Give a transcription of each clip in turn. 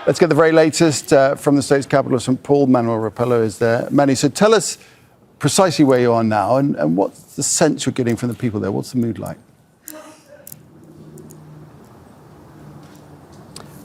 Let's get the very latest from the state's capital of St. Paul. Manuel Rapalo is there. Manny, so tell us precisely where you are now and what's the sense you're getting from the people there? What's the mood like?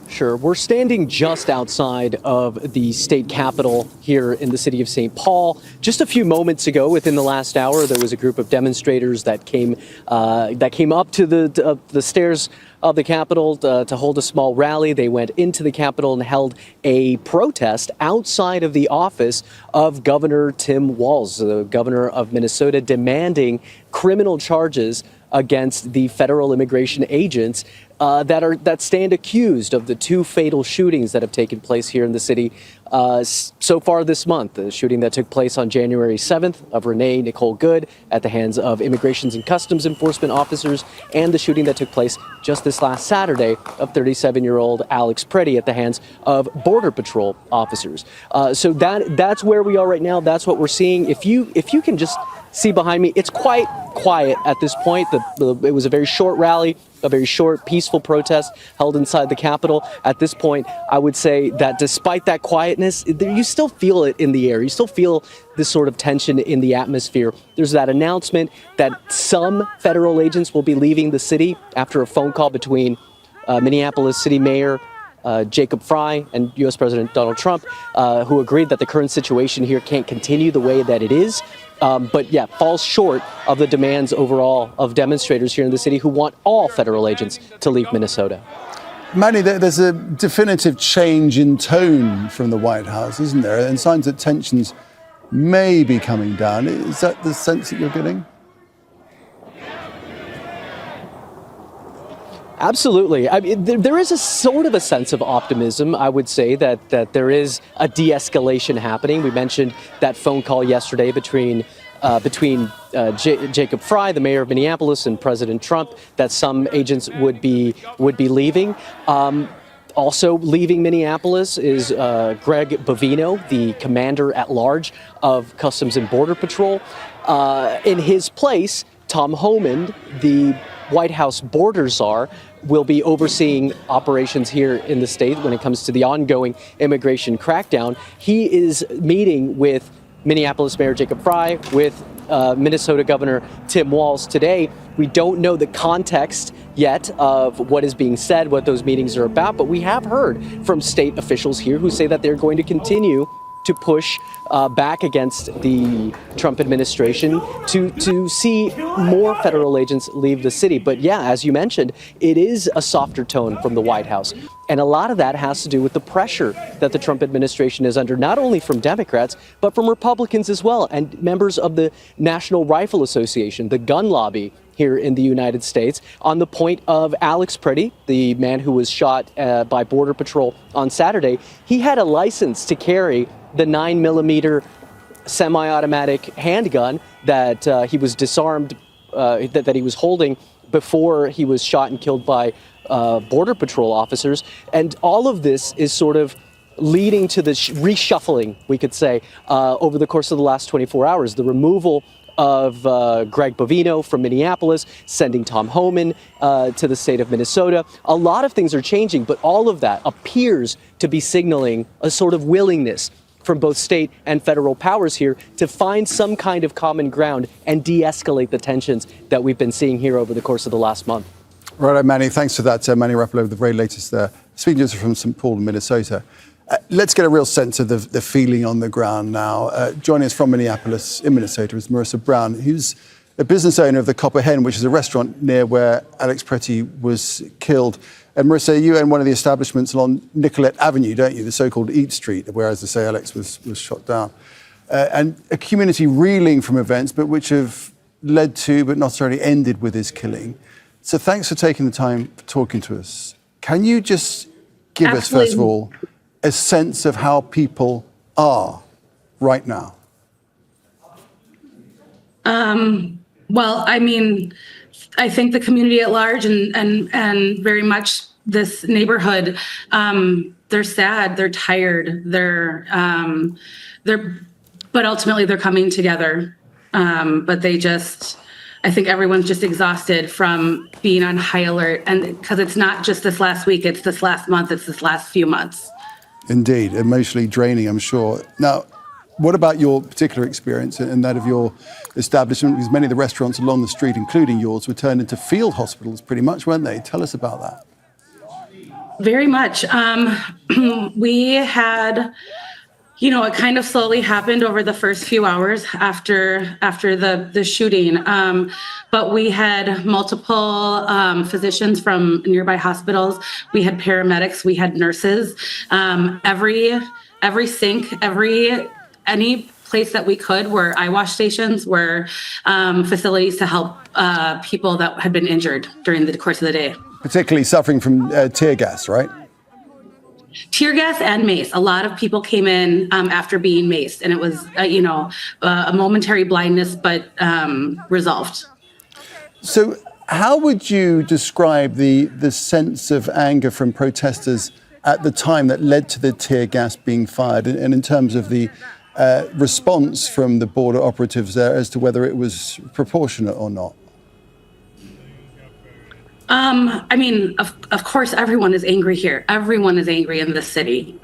Sure. We're standing just outside of the state capitol here in the city of St. Paul. Just a few moments ago, within the last hour, there was a group of demonstrators that came up to the stairs of the Capitol to hold a small rally. They went into the Capitol and held a protest outside of the office of Governor Tim Walz, the governor of Minnesota, demanding criminal charges against the federal immigration agents that stand accused of the two fatal shootings that have taken place here in the city so far this month. The shooting that took place on January 7th of Renee Nicole Good at the hands of Immigrations and Customs Enforcement officers, and the shooting that took place just this last Saturday of 37-year-old Alex Pretti at the hands of Border Patrol officers. So that's where we are right now. That's what we're seeing. If you can just see behind me, it's quite quiet at this point. It was a very short rally, a very short, peaceful protest held inside the Capitol. At this point, I would say that despite that quietness, you still feel it in the air. You still feel this sort of tension in the atmosphere. There's that announcement that some federal agents will be leaving the city after a phone call between Minneapolis City Mayor Jacob Frey and U.S. President Donald Trump, who agreed that the current situation here can't continue the way that it is. But yeah, falls short of the demands overall of demonstrators here in the city who want all federal agents to leave Minnesota. Manny, there's a definitive change in tone from the White House, isn't there? And signs that tensions may be coming down. Is that the sense that you're getting? Absolutely. I mean, there is a sort of a sense of optimism, I would say, that there is a de-escalation happening. We mentioned that phone call yesterday between Jacob Frey, the mayor of Minneapolis, and President Trump, that some agents would be leaving. Also leaving Minneapolis is Greg Bovino, the commander-at-large of Customs and Border Patrol. In his place, Tom Homan, the White House border czar, will be overseeing operations here in the state when it comes to the ongoing immigration crackdown. He is meeting with Minneapolis Mayor Jacob Frey, with Minnesota Governor Tim Walz today. We don't know the context yet of what is being said, what those meetings are about, but we have heard from state officials here who say that they're going to continue to push back against the Trump administration to see more federal agents leave the city. But yeah, as you mentioned, it is a softer tone from the White House. And a lot of that has to do with the pressure that the Trump administration is under, not only from Democrats, but from Republicans as well, and members of the National Rifle Association, the gun lobby here in the United States, on the point of Alex Pretti, the man who was shot by Border Patrol on Saturday. He had a license to carry the 9mm semi-automatic handgun that he was disarmed, that he was holding before he was shot and killed by Border Patrol officers. And all of this is sort of leading to the reshuffling, we could say, over the course of the last 24 hours. The removal of Greg Bovino from Minneapolis, sending Tom Homan to the state of Minnesota. A lot of things are changing, but all of that appears to be signaling a sort of willingness from both state and federal powers here to find some kind of common ground and de-escalate the tensions that we've been seeing here over the course of the last month. Right, Manny, thanks for that. Manny Rapalo with the very latest speaking to us from St. Paul, Minnesota. Let's get a real sense of the feeling on the ground now. Joining us from Minneapolis in Minnesota is Marisa Brown, who's a business owner of the Copper Hen, which is a restaurant near where Alex Pretti was killed. And Marisa, you own one of the establishments along Nicollet Avenue, don't you? The so-called Eat Street, where, as I say, Alex was shot down. And a community reeling from events, but which have led to, but not necessarily ended with his killing. So thanks for taking the time for talking to us. Can you just give us, first of all, a sense of how people are right now? Well, I mean, I think the community at large and very much this neighborhood, they're sad, they're tired, but ultimately they're coming together. But I think everyone's just exhausted from being on high alert, and because it's not just this last week, it's this last month, it's this last few months. Indeed, emotionally draining, I'm sure. Now, what about your particular experience and that of your establishment? Because many of the restaurants along the street, including yours, were turned into field hospitals pretty much, weren't they? Tell us about that. Very much. We had, it kind of slowly happened over the first few hours after the shooting. But we had multiple physicians from nearby hospitals. We had paramedics. We had nurses. Every sink, any place that we could were eye wash stations, were facilities to help people that had been injured during the course of the day. Particularly suffering from tear gas, right? Tear gas and mace. A lot of people came in after being maced, and it was, a momentary blindness, but resolved. So how would you describe the sense of anger from protesters at the time that led to the tear gas being fired, and in terms of the response from the border operatives there as to whether it was proportionate or not? Of course, everyone is angry here. Everyone is angry in this city.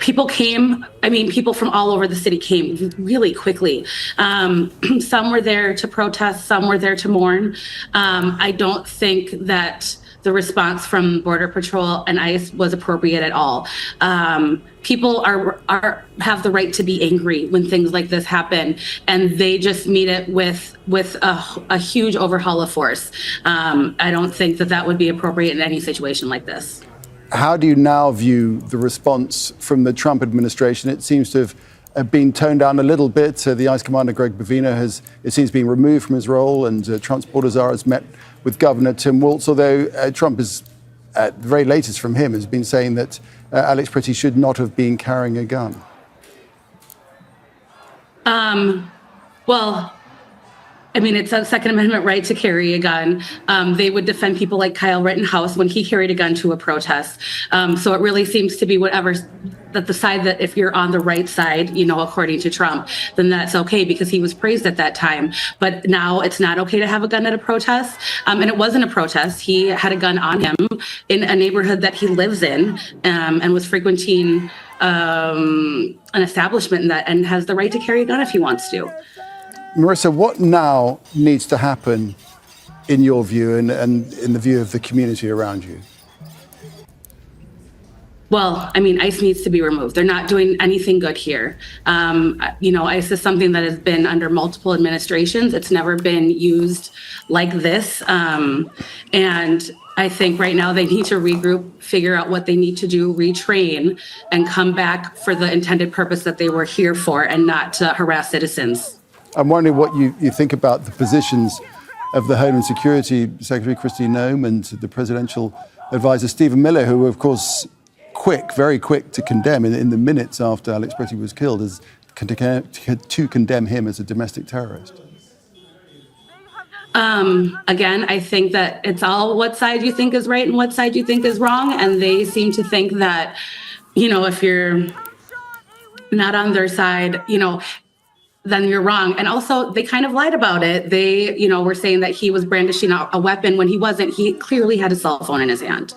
People came, people from all over the city came really quickly. Some were there to protest, some were there to mourn. I don't think that the response from Border Patrol and ICE was appropriate at all. People have the right to be angry when things like this happen, and they just meet it with a huge overhaul of force. I don't think that would be appropriate in any situation like this. How do you now view the response from the Trump administration? It seems to have been toned down a little bit. The ICE commander, Greg Bovino, it seems, been removed from his role, and Trump's border czar has met with Governor Tim Walz, although Trump is, the very latest from him, has been saying that Alex Pretti should not have been carrying a gun. It's a Second Amendment right to carry a gun. They would defend people like Kyle Rittenhouse when he carried a gun to a protest. So it really seems to be that the side that if you're on the right side, according to Trump, then that's okay because he was praised at that time. But now it's not okay to have a gun at a protest. And it wasn't a protest. He had a gun on him in a neighborhood that he lives in, and was frequenting an establishment and has the right to carry a gun if he wants to. Marisa, what now needs to happen in your view and in the view of the community around you? Well, ICE needs to be removed. They're not doing anything good here. ICE is something that has been under multiple administrations. It's never been used like this. And I think right now they need to regroup, figure out what they need to do, retrain, and come back for the intended purpose that they were here for, and not to harass citizens. I'm wondering what you think about the positions of the Homeland Security Secretary Kristi Noem and the presidential advisor Stephen Miller, who were, of course, very quick to condemn in the minutes after Alex Pretti was killed, to condemn him as a domestic terrorist. Again, I think that it's all what side you think is right and what side you think is wrong, and they seem to think that, if you're not on their side, then you're wrong. And also, they kind of lied about it. They, were saying that he was brandishing a weapon when he wasn't. He clearly had a cell phone in his hand.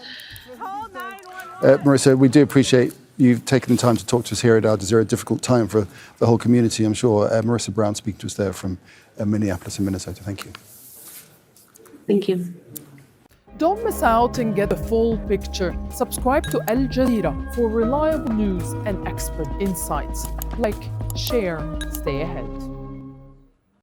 Marisa, we do appreciate you taking the time to talk to us here at Al Jazeera. A difficult time for the whole community, I'm sure. Marisa Brown speaking to us there from Minneapolis in Minnesota. Thank you. Thank you. Don't miss out and get the full picture. Subscribe to Al Jazeera for reliable news and expert insights. Like, share, stay ahead.